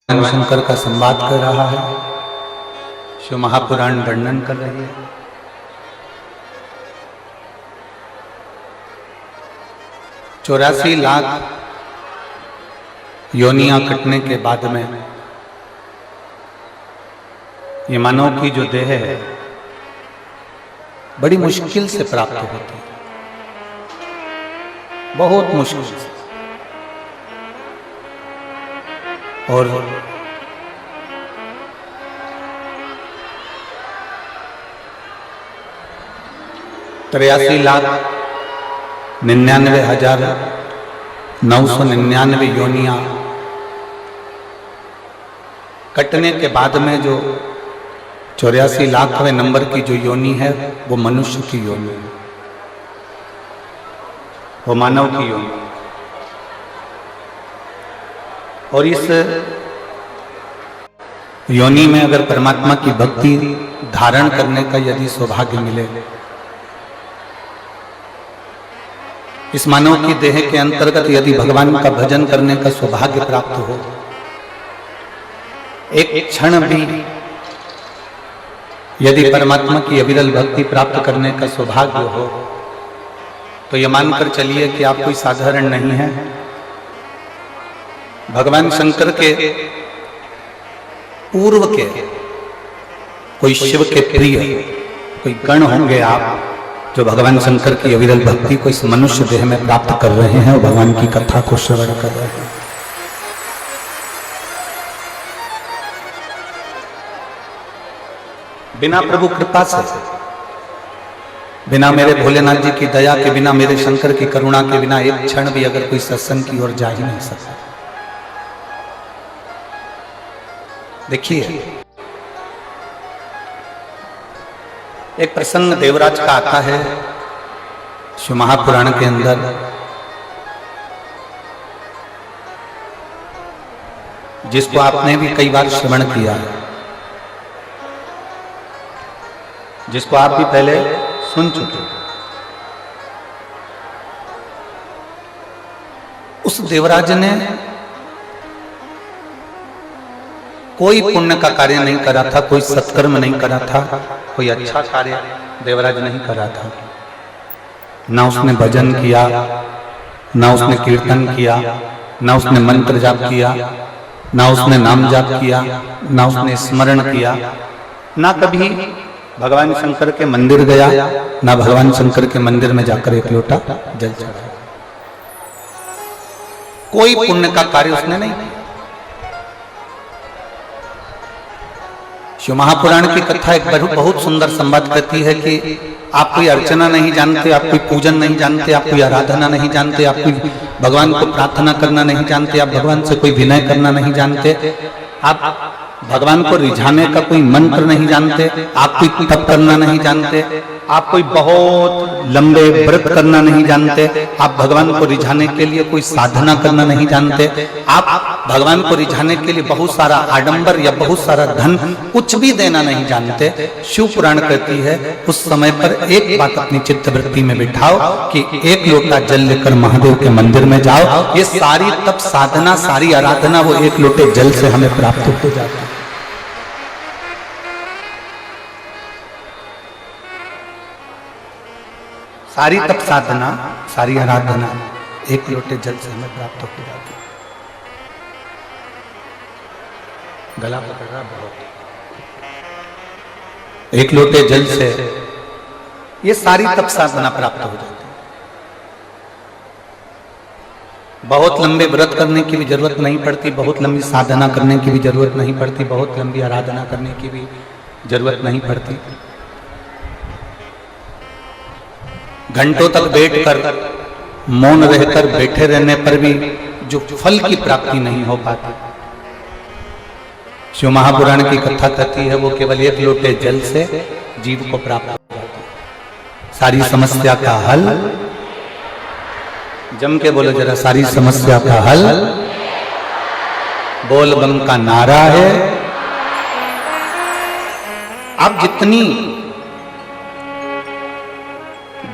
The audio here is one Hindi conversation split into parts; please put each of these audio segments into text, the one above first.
शंकर का संवाद कर रहा है, शिव महापुराण वर्णन कर रही है। चौरासी लाख योनियां कटने के बाद में ये मानव की जो देह है बड़ी मुश्किल से प्राप्त होती है, बहुत मुश्किल से। और 83,99,999 योनियां कटने के बाद में जो 84 लाखवें नंबर की जो योनि है वो मनुष्य की योनि है, वो मानव की योनि। और इस योनि में अगर परमात्मा की भक्ति धारण करने का यदि सौभाग्य मिले, इस मानव की देह के अंतर्गत यदि भगवान का भजन करने का सौभाग्य प्राप्त हो, एक क्षण भी यदि परमात्मा की अविरल भक्ति प्राप्त करने का सौभाग्य हो, तो यह मानकर चलिए कि आप कोई साधारण नहीं है। भगवान शंकर के पूर्व के कोई शिव के प्रिय कोई गण होंगे आप, जो भगवान शंकर की अविरल भक्ति को इस मनुष्य देह में प्राप्त कर रहे हैं और भगवान की कथा को श्रवण कर रहे हैं। बिना प्रभु कृपा से, बिना मेरे भोलेनाथ जी की दया के बिना, मेरे शंकर की करुणा के बिना एक क्षण भी अगर कोई सत्संग की ओर जा ही नहीं सकता। देखिए, एक प्रसंग देवराज का आता है शिव महापुराण के अंदर। जिसको आपने भी कई बार श्रवण किया है, जिसको आप भी पहले सुन चुके। उस देवराज ने कोई पुण्य का कार्य नहीं करा था, कोई सत्कर्म नहीं करा था, कोई अच्छा कार्य देवराज नहीं करा था। ना उसने भजन किया, ना उसने कीर्तन किया, ना उसने मंत्र जाप किया, ना उसने नाम जाप किया, ना उसने स्मरण किया, ना कभी भगवान शंकर के मंदिर गया, ना भगवान शंकर के मंदिर में जाकर एक लोटा जल चढ़ाया। कोई पुण्य का कार्य उसने नहीं किया। शिव महापुराण की कथा एक बहुत सुंदर संवाद करती है कि आप कोई अर्चना नहीं जानते, आप कोई पूजन नहीं जानते, आप कोई आराधना नहीं जानते, आप कोई भगवान को प्रार्थना करना नहीं जानते, आप भगवान से कोई विनय करना नहीं जानते, आप भगवान को रिझाने का कोई मंत्र नहीं जानते, आप कोई तप करना नहीं जानते, आप कोई बहुत लंबे व्रत करना नहीं जानते, आप भगवान को रिझाने के लिए कोई साधना करना नहीं जानते, आप भगवान को रिझाने के लिए बहुत सारा आडंबर या बहुत सारा धन कुछ भी देना नहीं जानते। शिव पुराण कहती है उस समय पर एक बात अपनी चित्तवृत्ति में बिठाओ कि एक लोटा जल लेकर महादेव के मंदिर में जाओ। ये सारी तप साधना, सारी आराधना वो एक लोटे जल से हमें प्राप्त हो जाती है। सारी तप साधना, सारी आराधना एक लोटे जल से हमें प्राप्त हो जाती है। गला पकड़ रहा बहुत। एक लोटे जल से ये सारी तप साधना प्राप्त हो जाती है। बहुत लंबे व्रत करने की भी जरूरत नहीं पड़ती, बहुत लंबी साधना करने की भी जरूरत नहीं पड़ती, बहुत लंबी आराधना करने की भी जरूरत नहीं पड़ती। घंटों तक बैठकर मौन रहकर बैठे रहने पर भी जो फल की प्राप्ति नहीं हो पाती, शिव महापुराण की कथा कहती है वो केवल एक लोटे जल से जीव को प्राप्त हो जाती है। सारी समस्या का हल, जम के बोलो जरा, सारी समस्या का हल बोल बम का नारा है। आप जितनी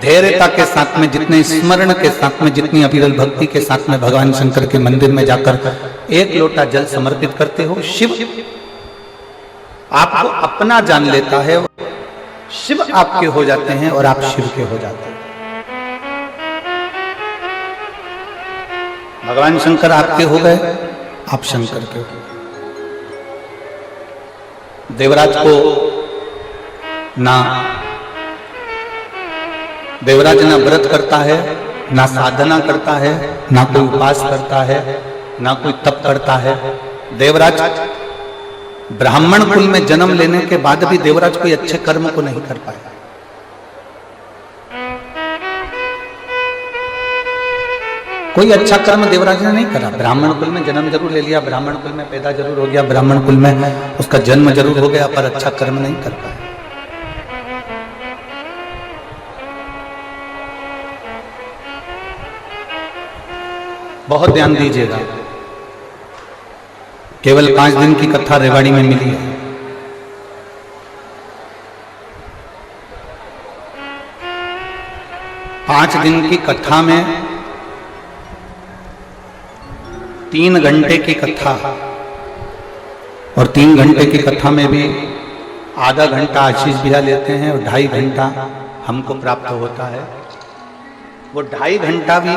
धैर्यता के साथ में, जितने स्मरण के साथ में, जितनी अविरल भक्ति के साथ में भगवान शंकर के मंदिर में जाकर एक लोटा जल समर्पित करते हो, शिव आपको अपना जान लेता है, शिव आपके हो जाते हैं और आप शिव के हो जाते हैं। भगवान शंकर आपके हो गए, आप शंकर के हो गए। देवराज को ना देवराज ना व्रत करता है, ना साधना करता है, ना कोई उपास करता है, ना कोई तप करता है। देवराज ब्राह्मण कुल में जन्म लेने के बाद भी देवराज कोई अच्छे कर्म को नहीं कर पाया। कोई अच्छा कर्म देवराज ने नहीं करा। ब्राह्मण कुल में जन्म जरूर ले लिया, ब्राह्मण कुल में पैदा जरूर हो गया, ब्राह्मण कुल में उसका जन्म जरूर हो गया, पर अच्छा कर्म नहीं कर पाया। बहुत ध्यान दीजिएगा, केवल 5 दिन की कथा रेवाड़ी में मिली है। पांच दिन की कथा में 3 घंटे की कथा, और 3 घंटे की कथा में भी आधा घंटा आशीष भैया लेते हैं और 2.5 घंटा हमको प्राप्त होता है। वो 2.5 घंटा भी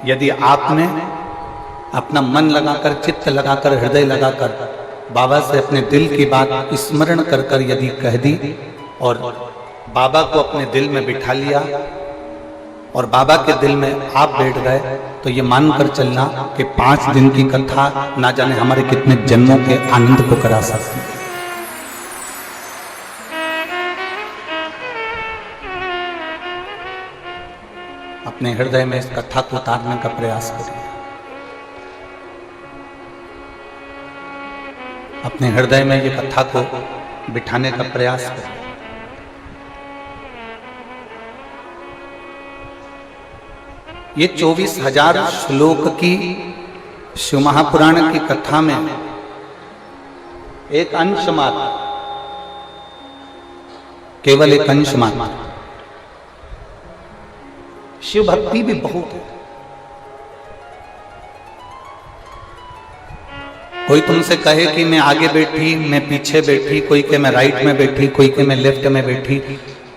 यदि आपने अपना मन लगाकर, चित्त लगाकर, हृदय लगाकर बाबा से अपने दिल की बात स्मरण कर कर यदि कह दी और बाबा को अपने दिल में बिठा लिया और बाबा के दिल में आप बैठ गए, तो ये मानकर चलना कि 5 दिन की कथा ना जाने हमारे कितने जन्मों के आनंद को करा सकती है। अपने हृदय में इस कथा को उतारने का प्रयास करिए। अपने हृदय में ये कथा को बिठाने का प्रयास करिए। ये 24,000 श्लोक की शिव महापुराण की कथा में एक अंश मात्र, केवल एक अंश मात्र। शिव भक्ति भी बहुत है। कोई तुमसे कहे कि मैं आगे बैठी, मैं पीछे बैठी, कोई के मैं राइट में बैठी, कोई के मैं लेफ्ट में बैठी,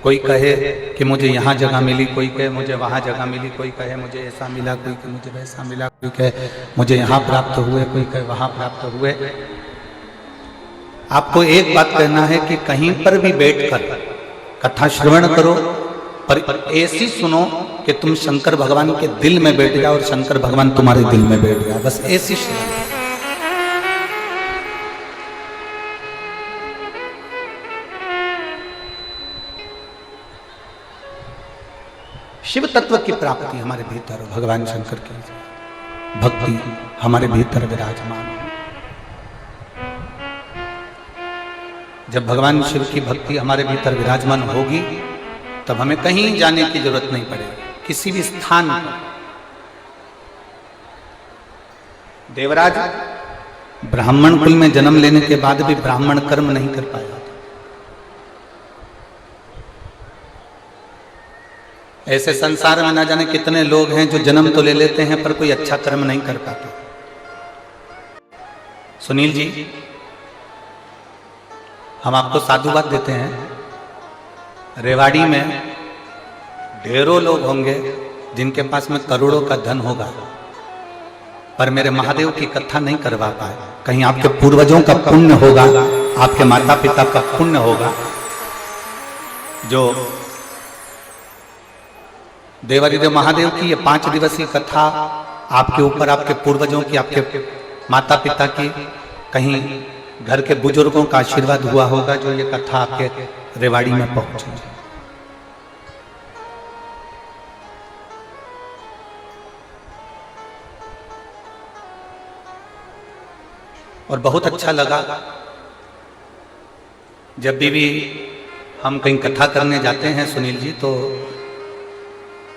कोई कहे कि मुझे यहाँ जगह मिली, कोई कहे मुझे वहाँ जगह मिली, कोई कहे मुझे ऐसा मिला, कोई कहे मुझे वैसा मिला, कोई कहे मुझे यहाँ प्राप्त हुए, कोई कहे वहाँ प्राप्त हुए। आपको एक बात कहना है कि कहीं पर भी बैठकर कथा श्रवण करो, पर ऐसी सुनो कि तुम शंकर भगवान के दिल में बैठ जाओ और शंकर भगवान तुम्हारे दिल में बैठ जाओ। बस ऐसी श्रवण। शिव तत्व की प्राप्ति हमारे भीतर, भगवान शंकर की भक्ति हमारे भीतर विराजमान है। जब भगवान शिव की भक्ति हमारे भीतर विराजमान होगी, तब हमें कहीं जाने की जरूरत नहीं पड़ेगी। किसी भी स्थान पर देवराज ब्राह्मण कुल में जन्म लेने के बाद भी ब्राह्मण कर्म नहीं कर पाया। ऐसे संसार में ना जाने कितने लोग हैं जो जन्म तो ले लेते हैं पर कोई अच्छा कर्म नहीं कर पाते। सुनील जी, हम आपको साधुवाद देते हैं। रेवाड़ी में ढेरों लोग होंगे जिनके पास में करोड़ों का धन होगा, पर मेरे महादेव की कथा नहीं करवा पाए। कहीं आपके पूर्वजों का पुण्य होगा, आपके माता पिता का पुण्य होगा, जो देवादिदेव महादेव की ये 5 दिवसीय कथा आपके ऊपर, आपके पूर्वजों की, आपके माता पिता की, कहीं घर के बुजुर्गों का आशीर्वाद हुआ होगा जो ये कथा आपके रेवाड़ी में पहुंची। और बहुत अच्छा लगा जब भी हम कहीं कथा करने जाते हैं सुनील जी, तो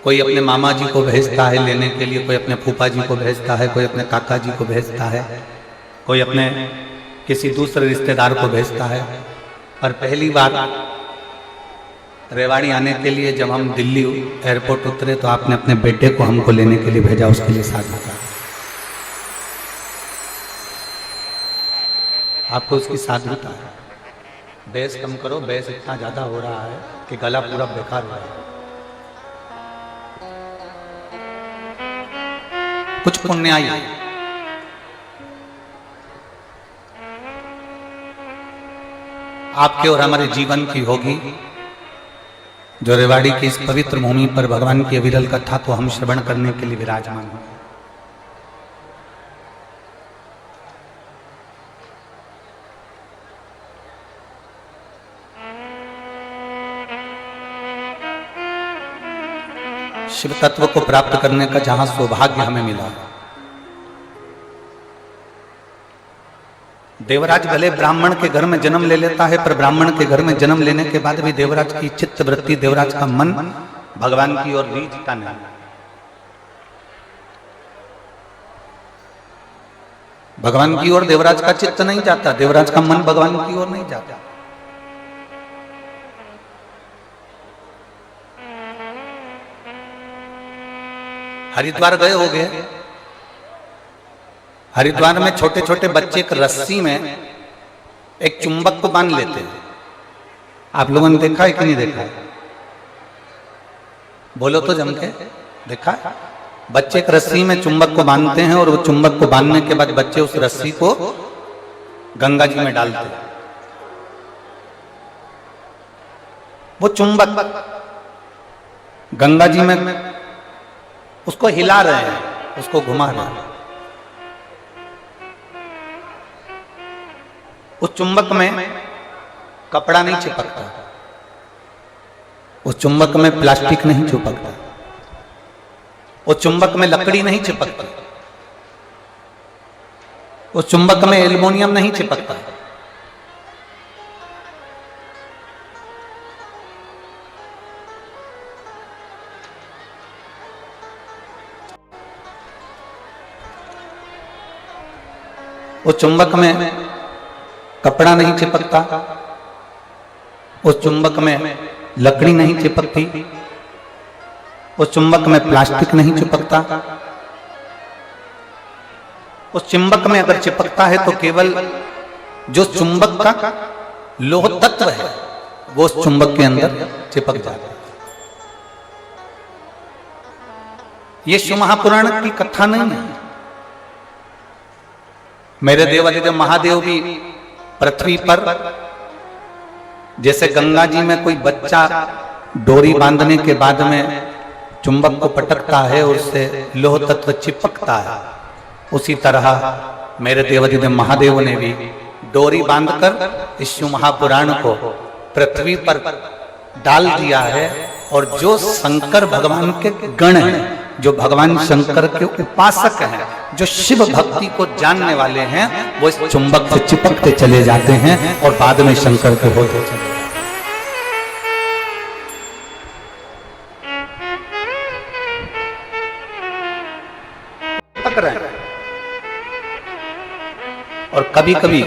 कोई अपने मामा जी को भेजता है लेने के लिए, कोई अपने फूफा जी को भेजता है, कोई अपने काका जी को भेजता है, कोई अपने किसी दूसरे रिश्तेदार को भेजता है। और पहली बार रेवाड़ी आने के लिए जब हम दिल्ली एयरपोर्ट उतरे तो आपने अपने बेटे को हमको लेने के लिए भेजा, उसके लिए साथ था। आपको उसकी साधुता है। बेस कम करो, बेस इतना ज्यादा हो रहा है कि गला पूरा बेकार हो रहा है। कुछ पुण्याई आपके और हमारे जीवन की होगी, जो रेवाड़ी की इस पवित्र भूमि पर भगवान की अविरल कथा को हम श्रवण करने के लिए विराजमान हैं। शिव तत्व को प्राप्त करने का जहां सौभाग्य हमें मिला, देवराज भले ब्राह्मण के घर में जन्म ले लेता है, पर ब्राह्मण के घर में जन्म लेने के बाद भी देवराज की चित्त वृत्ति, देवराज का मन भगवान की ओर रीझता नहीं। भगवान की ओर देवराज का चित्त नहीं जाता, देवराज का मन भगवान की ओर नहीं जाता। हरिद्वार गए होंगे, हरिद्वार में छोटे छोटे बच्चे एक रस्सी में एक चुंबक को बांध लेते हैं। आप लोगों ने देखा है कि नहीं देखा है? बोलो तो जम के, देखा है? बच्चे एक रस्सी में चुंबक को बांधते हैं और वो चुंबक को बांधने के बाद बच्चे उस रस्सी को गंगा जी में डालते हैं। वो चुंबक गंगा जी में उसको हिला रहे हैं, उसको घुमा रहे हैं। उस चुंबक में कपड़ा नहीं चिपकता, उस चुंबक में प्लास्टिक नहीं चिपकता, उस चुंबक में लकड़ी नहीं चिपकती, उस चुंबक में एल्युमिनियम नहीं चिपकता। उस चुंबक में कपड़ा नहीं चिपकता, उस चुंबक में लकड़ी नहीं चिपकती, उस चुंबक में प्लास्टिक नहीं चिपकता। उस चुंबक में अगर चिपकता है तो केवल जो चुंबक का लोह तत्व है वो उस चुंबक के अंदर चिपक जाता है। ये शिव महापुराण की कथा नहीं है। मेरे देवादिदेव महादेव भी पृथ्वी पर जैसे गंगा जी में कोई बच्चा डोरी बांधने के बाद में चुंबक को पटकता है और उससे लोह तत्व चिपकता है, उसी तरह मेरे देवादिदेव महादेव ने भी डोरी बांधकर इस शिव महापुराण को पृथ्वी पर डाल दिया है। और जो शंकर भगवान के गण हैं, जो भगवान शंकर के उपासक हैं, जो शिव भक्ति को जानने वाले हैं, वो इस चुंबक से चिपकते चले जाते हैं और बाद में शंकर के होते चले चिपक रहे हैं। और कभी कभी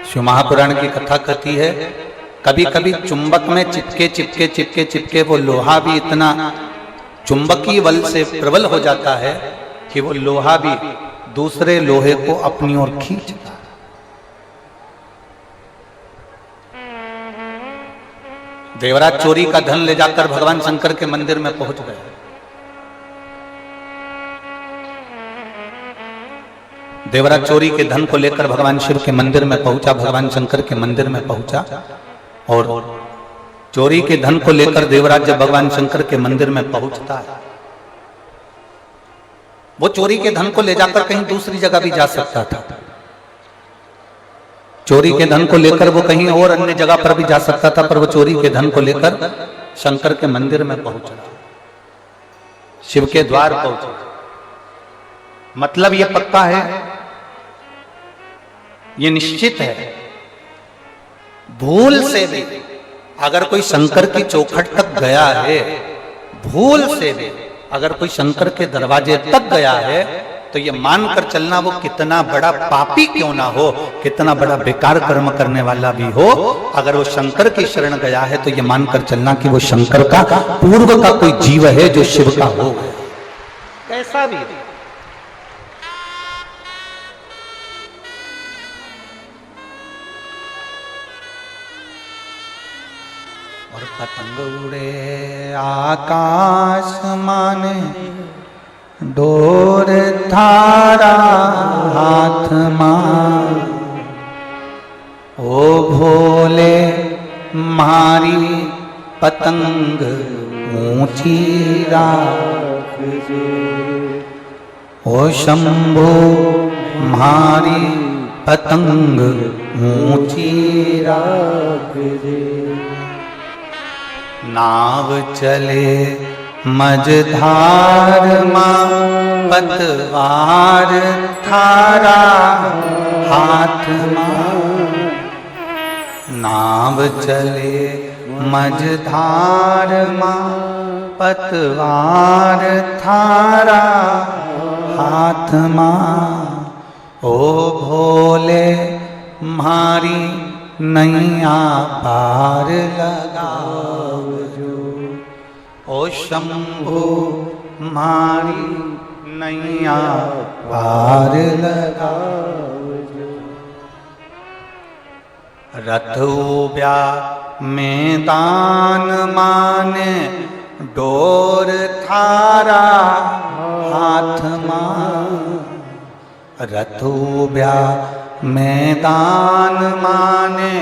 शिव महापुराण की कथा कहती है, कभी कभी चुंबक में चिपके चिपके चिपके चिपके वो लोहा भी इतना चुंबकीय बल से प्रबल हो जाता है कि वो लोहा भी दूसरे लोहे को अपनी ओर खींचता है। देवराज चोरी का धन ले जाकर भगवान शंकर के मंदिर में पहुंच गए। देवराज चोरी के धन को लेकर भगवान शिव के मंदिर में पहुंचा, भगवान शंकर के मंदिर में पहुंचा। और चोरी के धन को लेकर देवराज जब भगवान शंकर के मंदिर में पहुंचता है, वो चोरी के धन को ले जाकर कहीं दूसरी जगह भी जा सकता था। चोरी के धन को लेकर वो कहीं और अन्य जगह पर भी जा सकता था, पर वो चोरी के धन को लेकर शंकर के मंदिर में पहुंचा, शिव के द्वार पहुंचा। मतलब ये पक्का है, ये निश्चित है, भूल से भी अगर कोई शंकर की चौखट तक गया है, भूल से भी अगर कोई शंकर के दरवाजे तक गया है, तो ये मानकर चलना वो कितना बड़ा पापी क्यों ना हो, कितना बड़ा बेकार कर्म करने वाला भी हो, अगर वो शंकर की शरण गया है तो ये मानकर चलना कि वो शंकर का पूर्व का कोई जीव है जो शिव का हो गया, कैसा भी। और पतंग उड़े आकाश माने, डोर थारा हाथ मां। ओ भोले मारी पतंग ऊंची राखजे, ओ शंभो मारी पतंग ऊंची राखजे। नाव चले मझधार मां, पतवार थारा हाथ मां। नाव चले मझधार मां, पतवार थारा हाथ मां। ओ भोले मारी नैया पार लगावजो, ओ शंभो मारी नैया पार लगावजो। रथ उब्या मैदान माने, डोर थारा हाथ मां। रथ उब्या मैदान माने,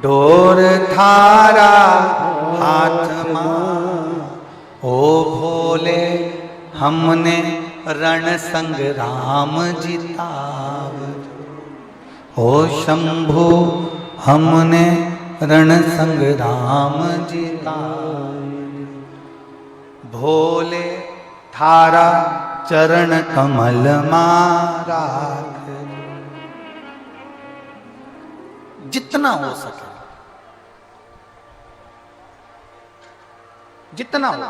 डोर थारा हाथ मां। ओ भोले हमने रण संग्राम जितावजो, ओ शंभु हमने रण संग्राम जितावजो। भोले थारा चरण कमल मारा, जितना हो सके, जितना हो।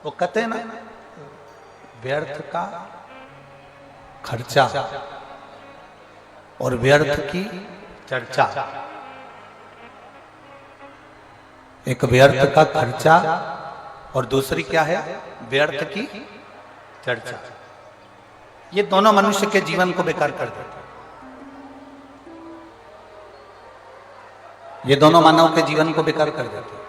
वो कहते हैं ना, व्यर्थ का खर्चा और व्यर्थ की चर्चा। एक व्यर्थ का खर्चा और दूसरी क्या है, व्यर्थ की चर्चा। ये दोनों मनुष्य के जीवन को बेकार कर देते हैं। ये दोनों मानव के जीवन को बेकार कर देते हैं।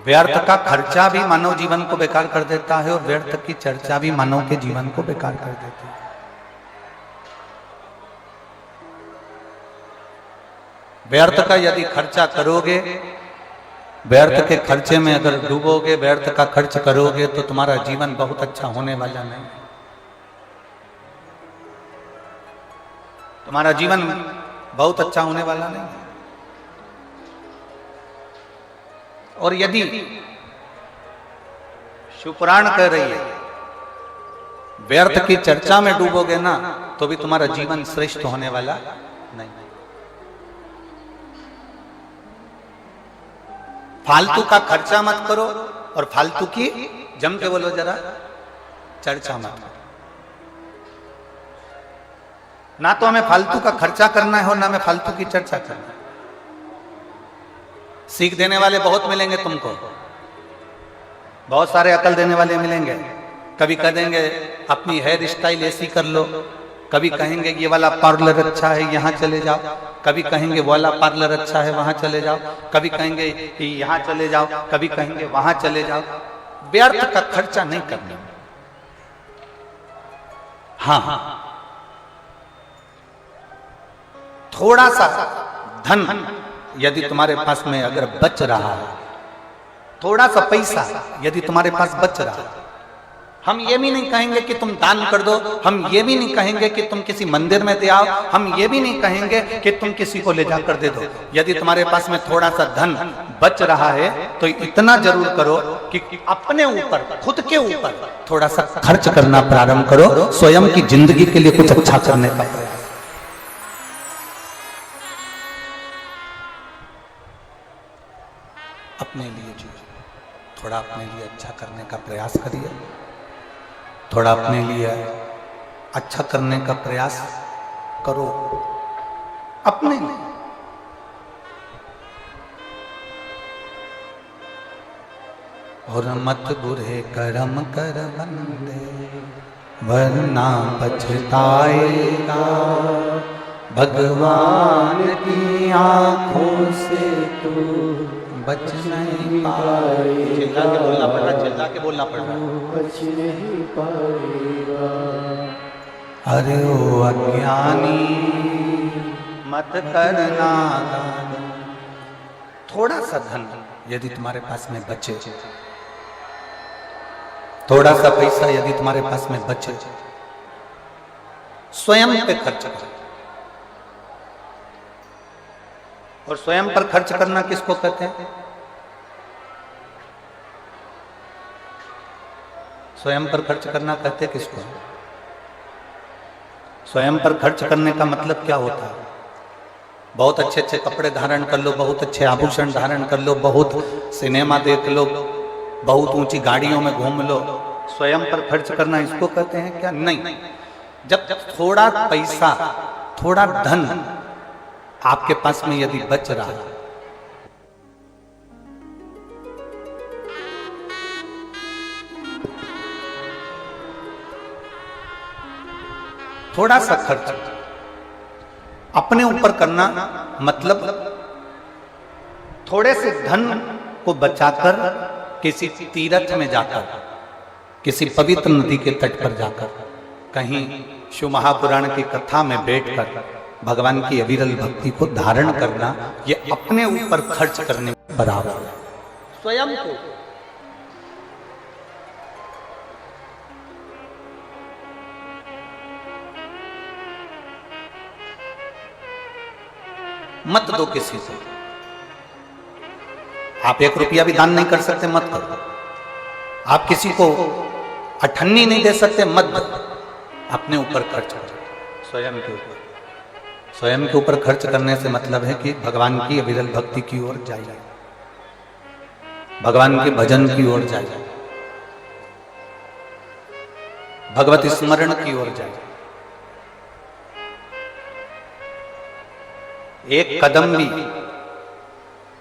व्यर्थ का खर्चा भी मानव जीवन को बेकार कर देता है और व्यर्थ की चर्चा भी मानव के जीवन को बेकार कर देती है। व्यर्थ का यदि खर्चा करोगे, व्यर्थ के खर्चे में अगर डूबोगे, व्यर्थ का खर्च करोगे तो तुम्हारा जीवन बहुत अच्छा होने वाला नहीं। तुम्हारा जीवन बहुत अच्छा होने वाला नहीं। और यदि शिवपुराण कह रही है व्यर्थ की चर्चा में डूबोगे ना, तो भी तुम्हारा जीवन श्रेष्ठ होने वाला नहीं। फालतू का खर्चा मत करो और फालतू की, जम के बोलो जरा, चर्चा मत करो। ना तो हमें फालतू का खर्चा करना है और ना हमें फालतू की चर्चा करना है। सीख देने वाले बहुत मिलेंगे तुमको, बहुत सारे अकल देने वाले मिलेंगे। कभी कह देंगे अपनी हेयर स्टाइल ऐसी कर लो, कभी कहेंगे ये वाला पार्लर अच्छा है यहाँ चले जाओ, कभी कहेंगे वो वाला पार्लर अच्छा है वहां चले जाओ, कभी कहेंगे यहाँ चले जाओ, कभी कहेंगे वहां चले जाओ। व्यर्थ का खर्चा नहीं करना। हाँ, थोड़ा सा धन यदि तुम्हारे पास में अगर बच रहा है, थोड़ा सा पैसा यदि तुम्हारे पास बच रहा है, हम ये भी नहीं कहेंगे कि तुम दान कर दो, हम ये भी नहीं कहेंगे कि तुम किसी मंदिर में दे आओ, हम ये भी नहीं कहेंगे कि तुम किसी को ले जाकर दे दो। यदि तुम्हारे पास में थोड़ा सा धन बच रहा है तो इतना जरूर करो कि अपने ऊपर, खुद के ऊपर थोड़ा सा खर्च करना प्रारंभ करो, स्वयं की जिंदगी के लिए कुछ अच्छा करने का प्रयास। अपने लिए जीजिए, थोड़ा अपने लिए अच्छा करने का प्रयास करिए, थोड़ा अपने लिए अच्छा करने का प्रयास करो अपने लिए। और मत बुरे कर्म कर बंदे, वरना पछताएगा, भगवान की आंखों से तू बच नहीं पाए। चिल्ला के बोलना पड़ रहा, चिल्ला के बोलना पड़ रहा। बच नहीं पाएगा। अरे ओ अज्ञानी मत करना दान। थोड़ा सा धन यदि तुम्हारे पास में बचे, थोड़ा सा पैसा यदि तुम्हारे पास में बचे, स्वयं पे खर्च करो। और स्वयं पर खर्च करना किसको कहते हैं? स्वयं पर खर्च करना कहते किसको? स्वयं पर खर्च करने का मतलब क्या होता है? बहुत अच्छे अच्छे कपड़े धारण कर लो, बहुत अच्छे आभूषण धारण कर लो, बहुत सिनेमा देख लो, बहुत ऊंची गाड़ियों में घूम लो। स्वयं पर खर्च करना इसको कहते हैं क्या? नहीं। जब थोड़ा पैसा, थोड़ा धन आपके पास में यदि बच रहा है, थोड़ा सा खर्च अपने ऊपर करना, मतलब थोड़े से धन को बचाकर किसी तीर्थ में जाकर, किसी पवित्र नदी के तट पर जाकर, कहीं शिव महापुराण की कथा में बैठकर भगवान की अविरल भक्ति को धारण करना, ये अपने ऊपर खर्च करने बराबर है। स्वयं को मत दो किसी से। आप 1 रुपया भी दान नहीं कर सकते, मत करो। आप किसी को अठन्नी नहीं दे सकते, मत दो। अपने ऊपर खर्च करो, स्वयं के ऊपर। स्वयं के ऊपर खर्च करने से मतलब है कि भगवान की अविरल भक्ति की ओर जाइए, भगवान के भजन की ओर जाइए, भगवत स्मरण की ओर जाइए। एक कदम भी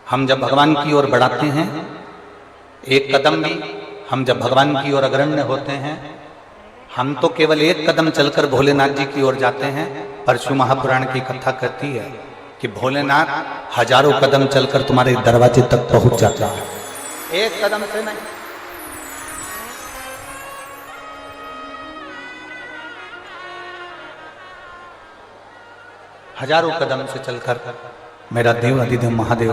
हम जब भगवान की ओर बढ़ाते हैं, एक कदम भी हम जब भगवान की ओर अग्रण्य होते हैं, हम तो केवल एक कदम चलकर भोलेनाथ जी की ओर जाते हैं। पर शिव महापुराण की कथा कहती है कि भोलेनाथ हजारों कदम चलकर तुम्हारे दरवाजे तक पहुंच जाता है, एक कदम से नहीं। हजारों कदम से चलकर मेरा देव अधिदेव महादेव,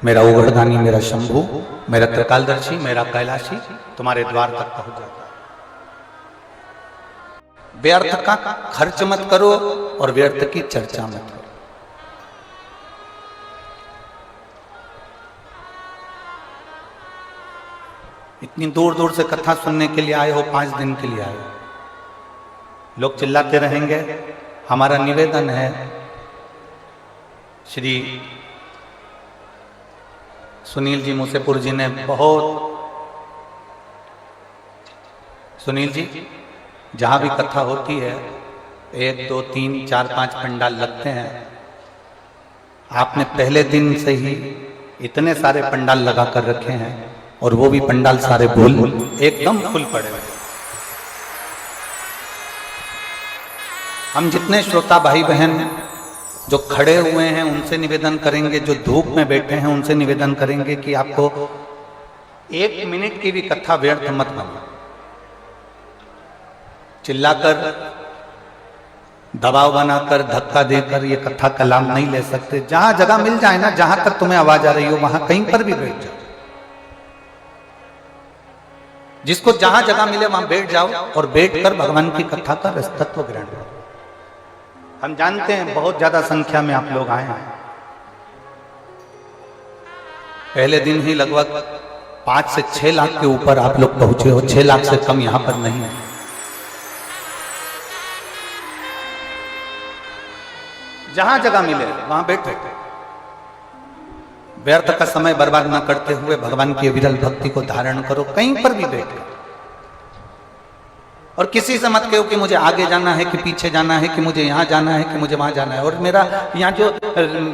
मेरा उगड़दानी, मेरा शंभू, मेरा त्रिकालदर्शी, मेरा कैलाशी तुम्हारे द्वार तक पहुंच जाता है। व्यर्थ का खर्च मत करो और व्यर्थ की चर्चा मत करो। इतनी दूर दूर से कथा सुनने के लिए आए हो, 5 दिन के लिए आए हो, लोग चिल्लाते रहेंगे। हमारा निवेदन है, श्री सुनील जी मूसेपुर जी ने बहुत, सुनील जी जहाँ भी कथा होती है 1 2 3 4 5 पंडाल लगते हैं। आपने पहले दिन से ही इतने सारे पंडाल लगा कर रखे हैं और वो भी पंडाल सारे फुल, एकदम फुल पड़े हुए। हम जितने श्रोता भाई बहन जो खड़े हुए हैं उनसे निवेदन करेंगे, जो धूप में बैठे हैं उनसे निवेदन करेंगे कि आपको 1 मिनट की भी कथा व्यर्थ मत बनो। चिल्लाकर, दबाव बनाकर, धक्का देकर ये कथा का लाभ नहीं ले सकते। जहां जगह मिल जाए ना, जहां तक तुम्हें आवाज आ रही हो वहां कहीं पर भी बैठ जाओ। जिसको जहां जगह मिले वहां बैठ जाओ और बैठकर भगवान की कथा का रसतत्व ग्रहण करो। हम जानते हैं बहुत ज्यादा संख्या में आप लोग आए हैं। पहले दिन ही लगभग 5 से 6 लाख के ऊपर आप लोग पहुंचे हो। 6 लाख से कम यहां पर नहीं है। जहां जगह मिले वहां बैठो। व्यर्थ का समय बर्बाद न करते हुए भगवान की विरल भक्ति को धारण करो, कहीं पर भी बैठो। और किसी से मत कहो कि मुझे आगे जाना है, कि पीछे जाना है, कि मुझे यहाँ जाना है, कि मुझे वहां जाना है। और मेरा यहाँ जो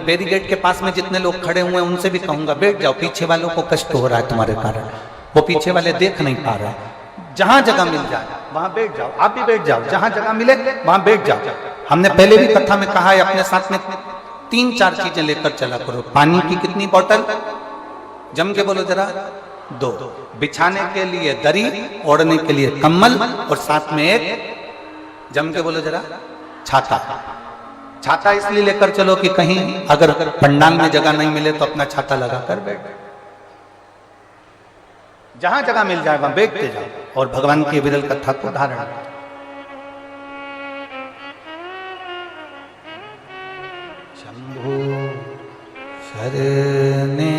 बैरिकेड के पास में जितने लोग खड़े हुए हैं उनसे भी कहूंगा, बैठ जाओ। पीछे वालों को कष्ट हो रहा है तुम्हारे कारण, वो पीछे वाले देख नहीं पा रहे। जहां जगह मिल जाए वहां बैठ जाओ। आप भी बैठ जाओ, जहां जगह मिले वहां बैठ जाओ। हमने पहले भी कथा में कहा है, अपने साथ में 3-4 चीजें लेकर चला करो। पानी की कितनी बोतल? जम के बोलो जरा। 2। बिछाने के लिए दरी, ओढ़ने के लिए कंबल, और साथ में एक, जम के बोलो जरा, छाता। छाता इसलिए लेकर चलो कि कहीं अगर पंडाल में जगह नहीं मिले तो अपना छाता लगाकर बैठ, जहां जगह मिल जाए वहां बैठते जाओ और भगवान की विरल कथा को धारण करो। शंभो शरणे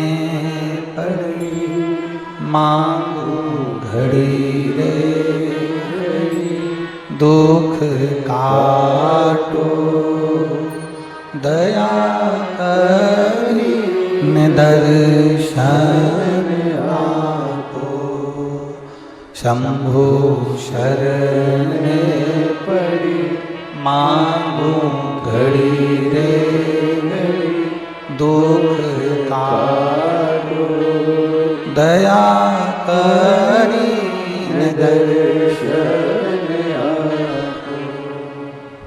पड़ी मांगू घड़ी रे, दुख काटो दया करी दर्शन आपो। शंभो शरण पड़ी मांगो घड़ी रे घड़ी, दुख काटो दया करी दर्शन।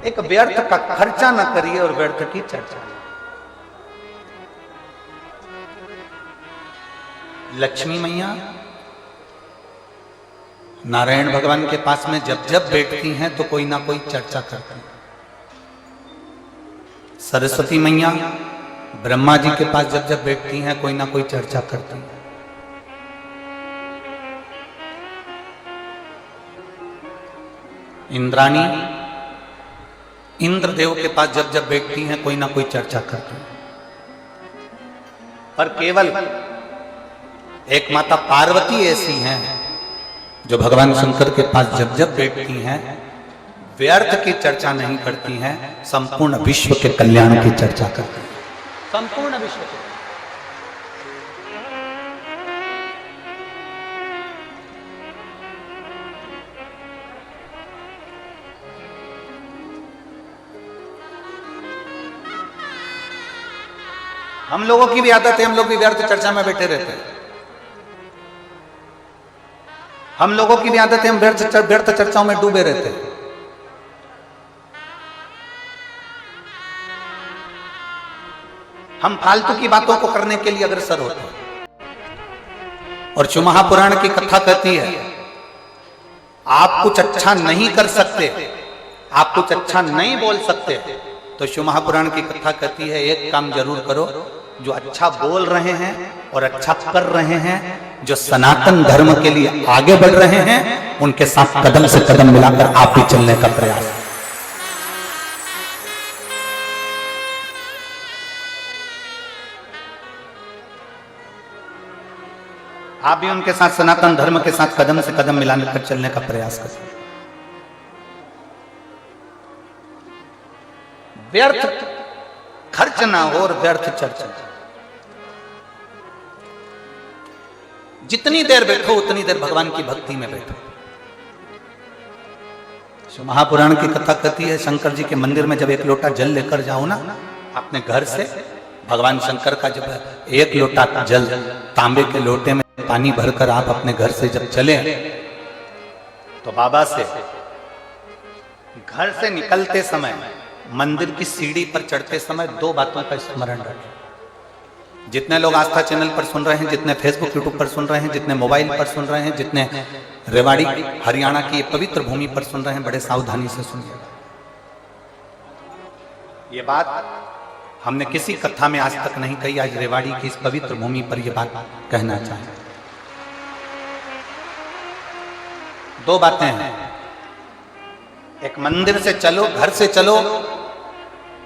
एक व्यर्थ का खर्चा न करिए और व्यर्थ की चर्चा। लक्ष्मी मैया नारायण भगवान के पास में जब जब बैठती हैं तो कोई ना कोई चर्चा करती हैं। सरस्वती मैया ब्रह्मा जी के पास जब जब बैठती हैं कोई ना कोई चर्चा करती हैं। इंद्राणी इंद्रदेव के पास जब जब बैठती हैं कोई ना कोई चर्चा करती हैं। पर केवल एक माता पार्वती ऐसी हैं जो भगवान शंकर के पास जब जब बैठती हैं व्यर्थ की चर्चा नहीं करती हैं, संपूर्ण विश्व के कल्याण की चर्चा करती हैं। संपूर्ण विश्व के। हम लोगों की भी आदत है, हम लोग भी व्यर्थ चर्चा में बैठे रहते हैं। हम लोगों की भी आदत है, हम व्यर्थ चर्चाओं में डूबे रहते हैं। हम फालतू की बातों को करने के लिए अग्रसर होते हैं। और शिव महापुराण की कथा कहती है आप कुछ अच्छा नहीं कर सकते, आप कुछ अच्छा नहीं बोल सकते, तो शिव महापुराण की कथा कहती है एक काम जरूर करो, जो अच्छा बोल रहे हैं और अच्छा कर रहे हैं, जो सनातन धर्म के लिए आगे बढ़ रहे हैं, उनके साथ कदम से कदम मिलाकर आप भी चलने का प्रयास। आप भी उनके साथ सनातन धर्म के साथ कदम से कदम मिलाकर चलने का प्रयास करें। व्यर्थ खर्च ना हो और व्यर्थ चर्चा। जितनी देर बैठो उतनी देर भगवान की भक्ति में बैठो। महापुराण की कथा कहती है शंकर जी के मंदिर में जब एक लोटा जल लेकर जाओ ना अपने घर से, भगवान शंकर का जब एक लोटा जल तांबे के लोटे में पानी भरकर आप अपने घर से जब चले तो बाबा से घर से निकलते समय मंदिर की सीढ़ी पर चढ़ते समय 2 बातों का स्मरण रखें। जितने लोग आस्था चैनल पर सुन रहे हैं, जितने फेसबुक यूट्यूब पर सुन रहे हैं, जितने मोबाइल पर सुन रहे हैं, जितने रेवाड़ी हरियाणा की पवित्र भूमि पर सुन रहे हैं, बड़े सावधानी से सुनिए। ये बात हमने किसी कथा में आज तक नहीं कही, आज रेवाड़ी की इस पवित्र भूमि पर यह बात कहना चाहें। 2 बातें हैं। एक मंदिर से चलो, घर से चलो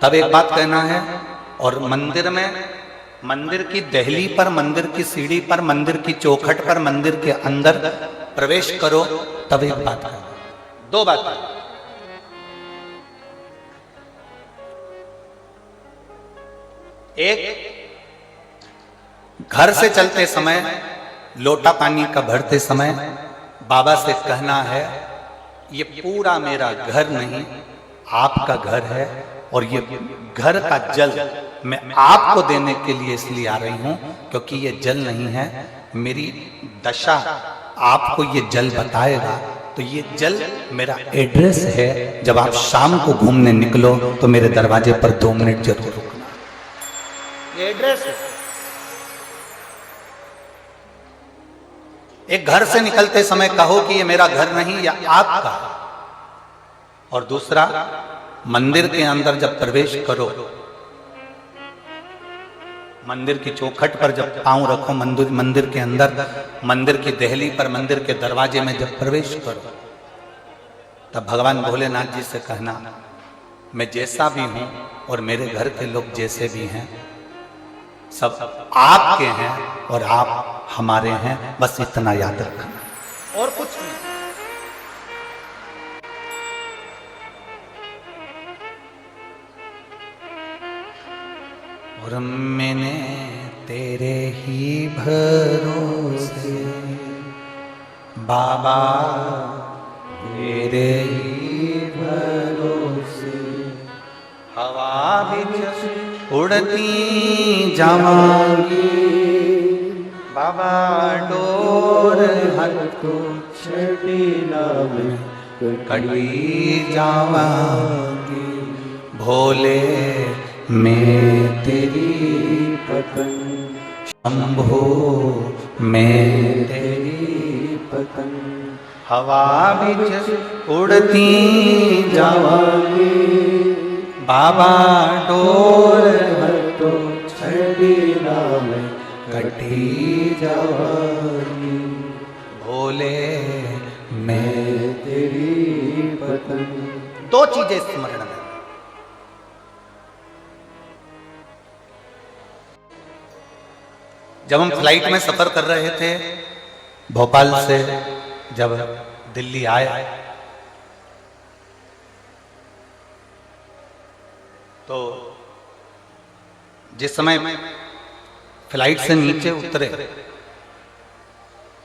तब एक बात कहना है, और मंदिर में, मंदिर की दहली पर, मंदिर की सीढ़ी पर, मंदिर की चौखट पर, मंदिर के अंदर प्रवेश करो तब एक बात कहना। 2 बात। एक, घर से चलते समय लोटा पानी का भरते समय बाबा से कहना है ये पूरा मेरा घर नहीं आपका घर है, और ये घर का जल मैं आपको देने के लिए इसलिए आ रही हूं क्योंकि ये जल नहीं है, मेरी दशा आपको ये जल बताएगा तो ये जल मेरा एड्रेस है, जब आप शाम को घूमने निकलो तो मेरे दरवाजे पर 2 मिनट जरूर रुकना। ये एड्रेस है। एक घर से निकलते समय कहो कि ये मेरा घर नहीं, या आपका। और दूसरा, मंदिर के अंदर जब प्रवेश करो, मंदिर की चौखट पर जब पांव रखो, मंदिर के अंदर, मंदिर की देहली पर, मंदिर के दरवाजे में जब प्रवेश करो, तब भगवान भोलेनाथ जी से कहना, मैं जैसा भी हूं और मेरे घर के लोग जैसे भी हैं, सब आपके हैं और आप हमारे हैं, बस इतना याद रखना और कुछ नहीं। और मैंने तेरे ही भरोसे बाबा, तेरे ही भरोसे हवा बिच उड़ती जावांगी, बाबा डोर हर को छड़ीला में कड़ी जावांगी, भोले मैं तेरी पतंग, शंभो मैं तेरी पतंग, हवा बिच उड़ती जावांगी, बाबा डोर हटो छड़ीला में कटी जावांगी, भोले मैं तेरी पतंग। 2 चीजें स्मरण में। जब हम फ्लाइट में सफर कर रहे थे, भोपाल से जब दिल्ली आए, तो जिस समय फ्लाइट से नीचे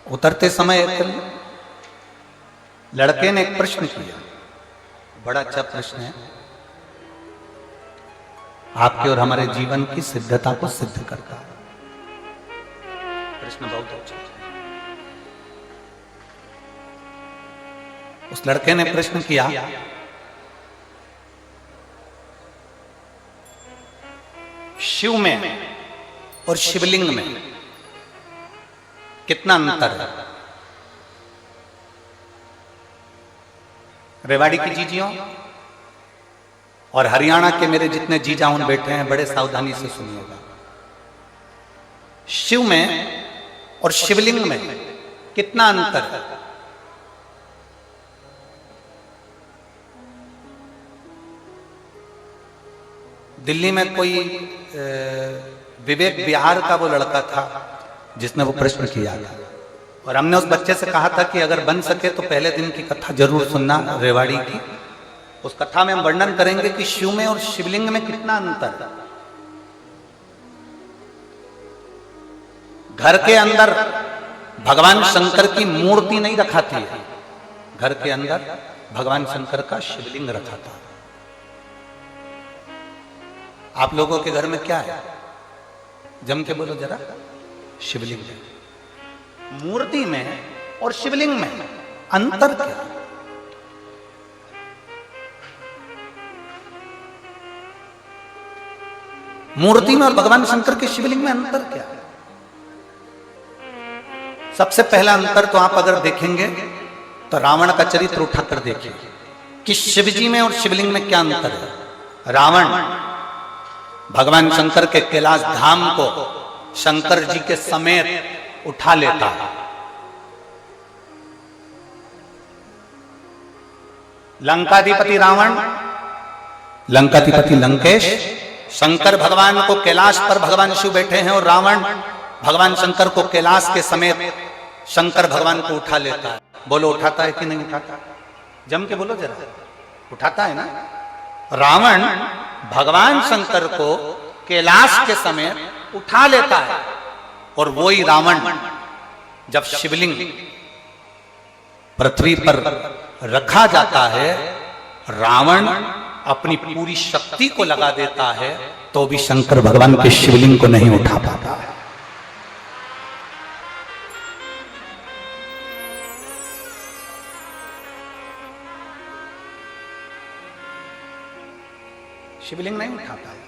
उतरते समय एक लड़के ने एक प्रश्न किया, बड़ा अच्छा प्रश्न है, आपके और हमारे जीवन की सिद्धता को सिद्ध करता है। प्रश्न बहुत अच्छा है। उस लड़के ने प्रश्न किया, शिव में और शिवलिंग में कितना अंतर है? रेवाड़ी की जीजियों और हरियाणा के मेरे जितने जीजाऊन बैठे हैं, बड़े सावधानी से सुनिएगा। शिव में और शिवलिंग में कितना अंतर है? दिल्ली में कोई विवेक बिहार का वो लड़का था जिसने वो प्रश्न किया था, और हमने उस बच्चे से कहा था कि अगर बन सके तो पहले दिन की कथा जरूर सुनना रेवाड़ी की। उस कथा में हम वर्णन करेंगे कि शिव में और शिवलिंग में कितना अंतर है। घर के अंदर भगवान शंकर की मूर्ति नहीं रखाती है, घर के अंदर भगवान शंकर का शिवलिंग रखा था। आप लोगों के घर में क्या है? जम के बोलो जरा। शिवलिंग है। मूर्ति में और शिवलिंग में अंतर क्या? मूर्ति में और भगवान शंकर के शिवलिंग में अंतर क्या है? सबसे पहला अंतर तो आप अगर देखेंगे तो रावण का चरित्र उठाकर देखिए कि शिवजी में और शिवलिंग में क्या अंतर है। रावण भगवान शंकर के कैलाश धाम को शंकर जी के समेत उठा लेता है। लंकाधिपति रावण, लंकाधिपति लंकेश, शंकर भगवान को कैलाश पर भगवान शिव बैठे हैं और रावण भगवान शंकर को कैलाश के समेत शंकर भगवान को उठा लेता है। बोलो उठाता है कि नहीं उठाता? जम के बोलो जरा। उठाता है ना? रावण भगवान शंकर को कैलाश के समेत उठा लेता है, और वही रावण जब शिवलिंग पृथ्वी पर रखा जाता है, रावण अपनी पूरी शक्ति को लगा देता है तो भी शंकर भगवान के शिवलिंग को नहीं उठा पाता है। शिवलिंग नहीं उठा पाया,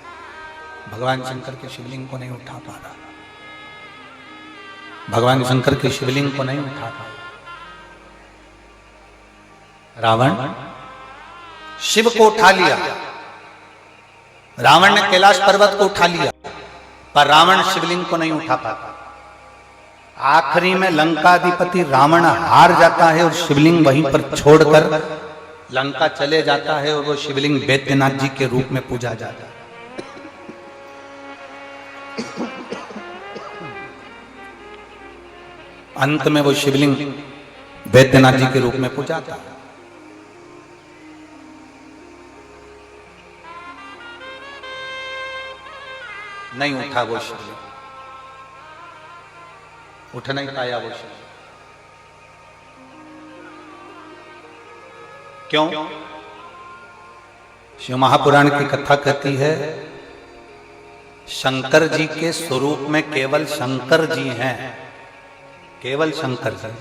भगवान शंकर के शिवलिंग को नहीं उठा पा रहा, भगवान शंकर के शिवलिंग को नहीं उठा पाया। रावण शिव को उठा लिया, रावण ने कैलाश पर्वत को उठा लिया, पर रावण शिवलिंग को नहीं उठा पाता। आखिरी में लंकाधिपति रावण हार जाता है और शिवलिंग वहीं पर छोड़कर लंका चले जाता है और वो शिवलिंग वैद्यनाथ जी के रूप में पूजा जाता है। अंत में वो शिवलिंग वैद्यनाथ जी के रूप में पूजा जाता है। नहीं उठा वो शिवलिंग, उठ नहीं पाया वो शिवलिंग। क्यों? शिव महापुराण की कथा कहती है शंकर जी के स्वरूप में केवल शंकर जी हैं, केवल शंकर जी।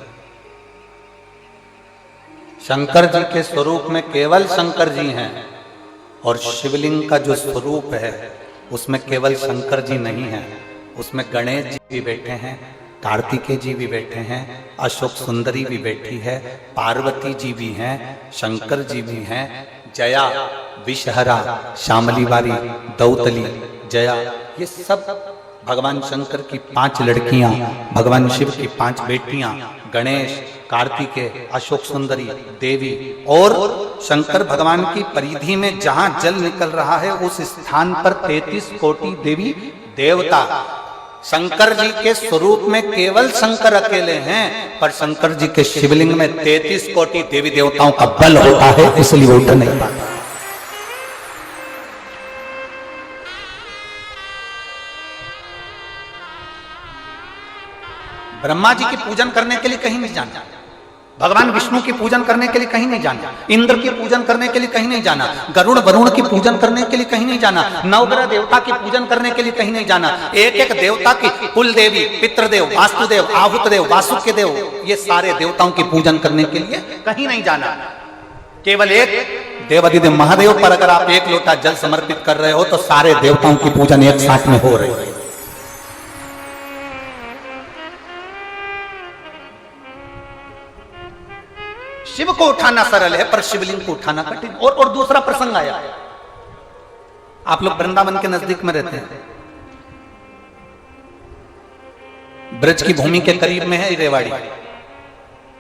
शंकर जी के स्वरूप में केवल शंकर जी हैं और शिवलिंग का जो स्वरूप है उसमें केवल शंकर जी नहीं है, उसमें गणेश जी भी बैठे हैं, कार्तिकेय जी भी बैठे हैं, अशोक सुंदरी भी बैठी है, पार्वती जी भी हैं, शंकर जी भी हैं, जया, विषहरा, श्यामली बारी, दौतली, जया, ये सब भगवान शंकर की 5 लड़कियां, भगवान शिव की 5 बेटियां, गणेश, कार्तिकेय, अशोक सुंदरी, देवी और शंकर भगवान की परिधि में जहां जल निकल रहा है उस स्थान पर 33 कोटि देवी देवता। शंकर जी के स्वरूप में केवल शंकर अकेले हैं, पर शंकर जी के शिवलिंग में 33 कोटि देवी देवताओं का बल होता है, इसलिए वो उठ नहीं पाता। ब्रह्मा जी की पूजन करने के लिए कहीं नहीं जाना, भगवान विष्णु की पूजन करने के लिए कहीं नहीं जाना, इंद्र की पूजन करने के लिए कहीं नहीं जाना, गरुड़ वरुण की पूजन करने के लिए कहीं नहीं जाना, नवग्रह देवता की पूजन करने के लिए कहीं नहीं जाना। एक एक देवता की कुल देवी, पितृदेव, वास्तुदेव, आहुत देव, वासुकी देव, ये सारे देवताओं की पूजन करने के लिए कहीं नहीं जाना। केवल एक देवाधिदेव महादेव पर अगर आप 1 लोटा जल समर्पित कर रहे हो तो सारे देवताओं की पूजन एक साथ में हो रही है। शिव को उठाना सरल है पर शिवलिंग को उठाना कठिन। और दूसरा प्रसंग आया, आप लोग वृंदावन के नजदीक में रहते हैं, ब्रज की भूमि के करीब में है रेवाड़ी,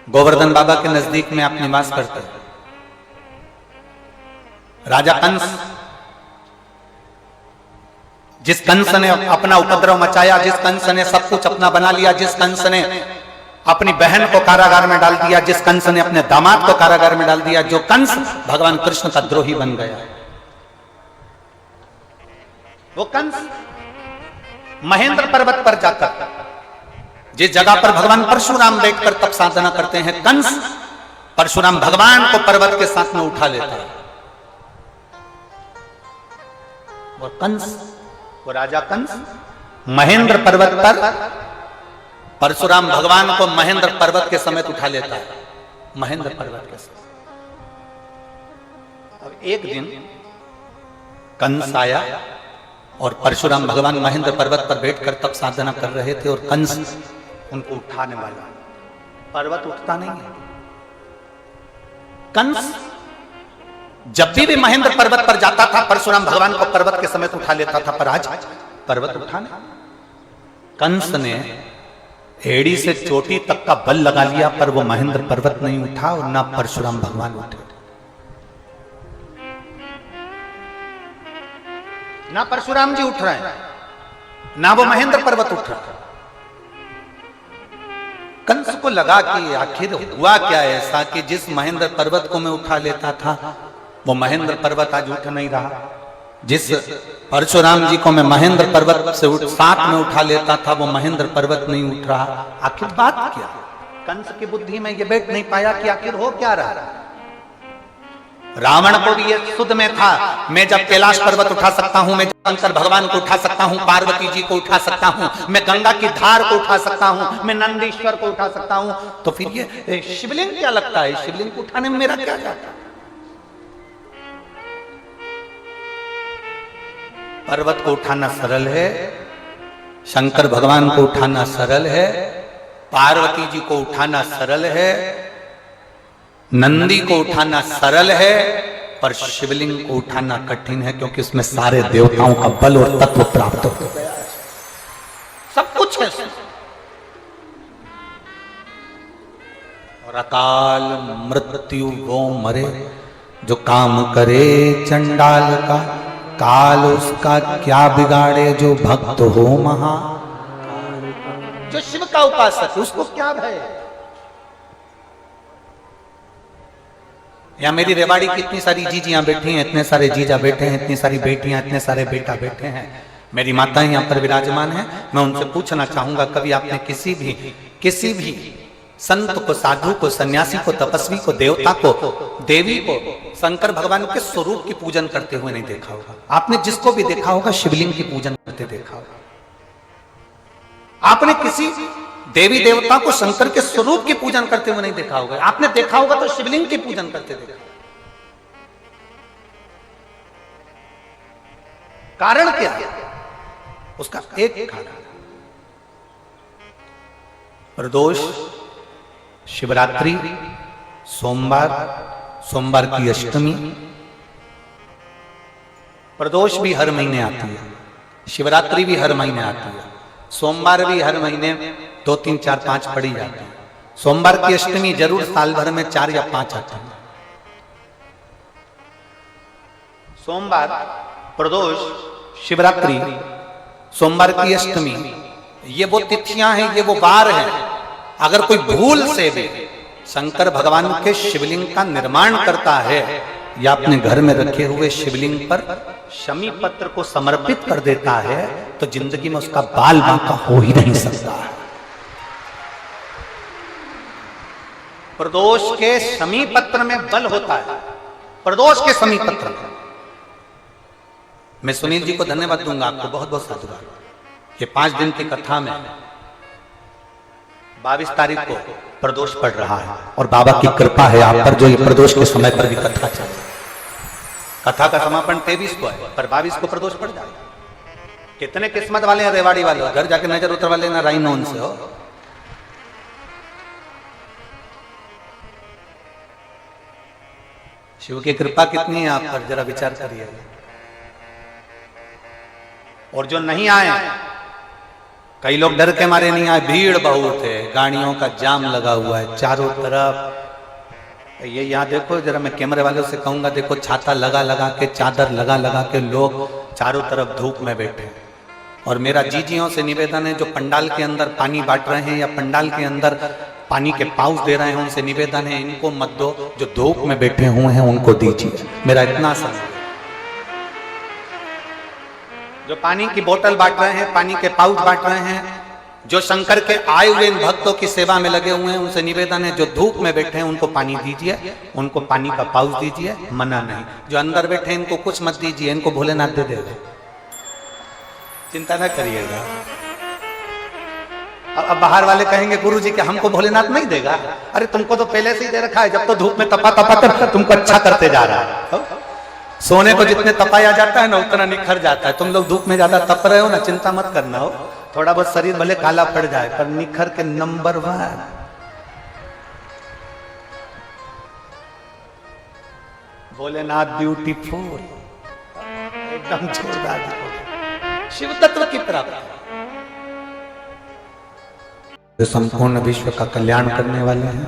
गोवर्धन बाबा के नजदीक में आप निवास करते हैं। राजा कंस, जिस कंस ने अपना उपद्रव मचाया, जिस कंस ने सब कुछ अपना बना लिया, जिस कंस ने अपनी बहन को कारागार में डाल दिया, जिस कंस ने अपने दामाद को कारागार में डाल दिया, जो कंस भगवान कृष्ण का द्रोही बन गया, वो कंस महेंद्र पर्वत पर जाकर जिस जगह पर भगवान परशुराम बैठकर तप साधना करते हैं, कंस परशुराम भगवान को पर्वत के साथ में उठा लेता है। और कंस, वो राजा कंस महेंद्र पर्वत पर परशुराम भगवान को महेंद्र पर्वत के समेत उठा लेता है, महेंद्र पर्वत के समेत। अब एक दिन कंस आया और परशुराम भगवान महेंद्र पर्वत पर बैठकर तप साधना कर रहे थे और कंस उनको उठाने वाला, पर्वत उठता नहीं है। कंस जब भी महेंद्र पर्वत पर जाता था परशुराम भगवान को पर्वत के समेत उठा लेता था, पर आज पर्वत उठाने कंस ने एड़ी से चोटी तक का बल लगा लिया, पर वो महेंद्र पर्वत नहीं उठा और ना परशुराम भगवान उठे, ना परशुराम जी उठ रहे हैं, ना वो महेंद्र पर्वत उठ रहा। कंस को लगा कि आखिर हुआ क्या ऐसा कि जिस महेंद्र पर्वत को मैं उठा लेता था वो महेंद्र पर्वत आज उठ नहीं रहा, जिस परशुराम जी को मैं महेंद्र पर्वत से साथ में उठा लेता था वो महेंद्र पर्वत नहीं उठ रहा। आखिर बात क्या? कंस की बुद्धि में ये बैठ नहीं पाया कि आखिर हो क्या रहा। रावण को भी ये सुध में था, मैं जब कैलाश पर्वत उठा सकता हूं, मैं शंकर भगवान को उठा सकता हूं, पार्वती जी को उठा सकता हूं, मैं गंगा की धार को उठा सकता हूं, मैं नंदीश्वर को उठा सकता हूं, तो फिर ये शिवलिंग क्या लगता है, शिवलिंग को उठाने में मेरा क्या जाता। पर्वत को उठाना सरल है, शंकर भगवान को उठाना सरल है, पार्वती जी को उठाना सरल है, नंदी को उठाना सरल है, पर शिवलिंग को उठाना कठिन है, क्योंकि उसमें सारे देवताओं का बल और तत्व प्राप्त हो गया, सब कुछ है उसमें। और अकाल मृत्यु वो मरे जो काम करे चंडाल का, काल उसका क्या बिगाड़े जो भक्त हो महा। जो शिव का उपासक है उसको क्या भय। यहां मेरी रेवाड़ी की इतनी सारी जीजियां बैठी हैं, इतने सारे जीजा बैठे हैं, इतनी सारी बेटियां, इतने सारे बेटा बैठे हैं, मेरी माताएं यहां पर विराजमान हैं। मैं उनसे पूछना चाहूंगा, कभी आपने किसी भी संत को, साधु को, सन्यासी को, तपस्वी को, देवता को, देवी को शंकर भगवान के स्वरूप की पूजन करते हुए नहीं देखा होगा? आपने जिसको भी देखा होगा शिवलिंग की पूजन करते देखा होगा। आपने किसी देवी देवता को शंकर के स्वरूप की पूजन करते हुए नहीं देखा होगा। आपने देखा होगा तो शिवलिंग की पूजन करते देखा। कारण क्या है? उसका एक कारण, प्रदोष, शिवरात्रि, सोमवार की अष्टमी। प्रदोष भी हर महीने आती है, शिवरात्रि भी हर महीने आती है, सोमवार भी हर महीने 2, 3, 4, 5 पड़ी जाती है। सोमवार की अष्टमी जरूर साल भर में 4 या 5 आती है। सोमवार, प्रदोष, शिवरात्रि, सोमवार की अष्टमी, ये वो तिथियां हैं, ये वो वार हैं। अगर कोई भूल से भी शंकर भगवान के शिवलिंग का निर्माण करता है या अपने घर में रखे हुए शिवलिंग पर शमी पत्र को समर्पित कर देता है, तो जिंदगी में उसका बाल बांका हो ही नहीं सकता। प्रदोष के शमी पत्र में बल होता है, प्रदोष के शमी पत्र में। मैं सुनील जी को धन्यवाद दूंगा, आपको बहुत बहुत साधुवाद। ये 5 दिन की कथा में 22 तारीख को प्रदोष पड़ रहा है और बाबा की कृपा है आप पर, जो ये प्रदोष के समय पर भी कथा चल रही है। कथा का समापन 23 को है, पर 22 को प्रदोष पड़ जाएगा। कितने किस्मत वाले हैं रेवाड़ी वाले, घर जाके नजर उतरवा लेना राइन नोन से हो। शिव की कृपा कितनी है आप पर, जरा विचार करिए। और जो नहीं आए, कई लोग डर के मारे नहीं आए, भीड़ बहुत है, गाड़ियों का जाम लगा हुआ है चारों तरफ। ये यहाँ देखो जरा, मैं कैमरे वालों से कहूंगा, देखो छाता लगा लगा के, चादर लगा लगा के लोग चारों तरफ धूप में बैठे। और मेरा जीजियों से निवेदन है, जो पंडाल के अंदर पानी बांट रहे हैं या पंडाल के अंदर पानी के पाउच दे रहे हैं, उनसे निवेदन है इनको मत दो, जो धूप में बैठे हुए हैं उनको दीजिए। मेरा इतना सा, जो पानी की बोतल बांट रहे हैं, पानी के पाउच बांट रहे हैं, जो शंकर के आए हुए इन भक्तों की सेवा में लगे हुए हैं, उनसे निवेदन है जो धूप में बैठे हैं उनको पानी दीजिए, उनको पानी का पाउच दीजिए, मना नहीं। जो अंदर बैठे इनको कुछ मत दीजिए, इनको भोलेनाथ दे देगा, चिंता न करिएगा। अब बाहर वाले कहेंगे गुरुजी कि हमको भोलेनाथ नहीं देगा। अरे तुमको तो पहले से ही दे रखा है, जब तो धूप में तपा तपा कर तुमको अच्छा करते जा रहा है। सोने को जितने तपाया जाता है ना उतना निखर जाता है। तुम लोग धूप में ज्यादा तप रहे हो ना, चिंता मत करना हो, थोड़ा बहुत शरीर भले काला पड़ जाए पर निखर के नंबर 1। भोलेनाथ ब्यूटीफुल, एकदम जोरदार शिव तत्व की प्राप्ति, जो संपूर्ण विश्व का कल्याण करने वाले हैं।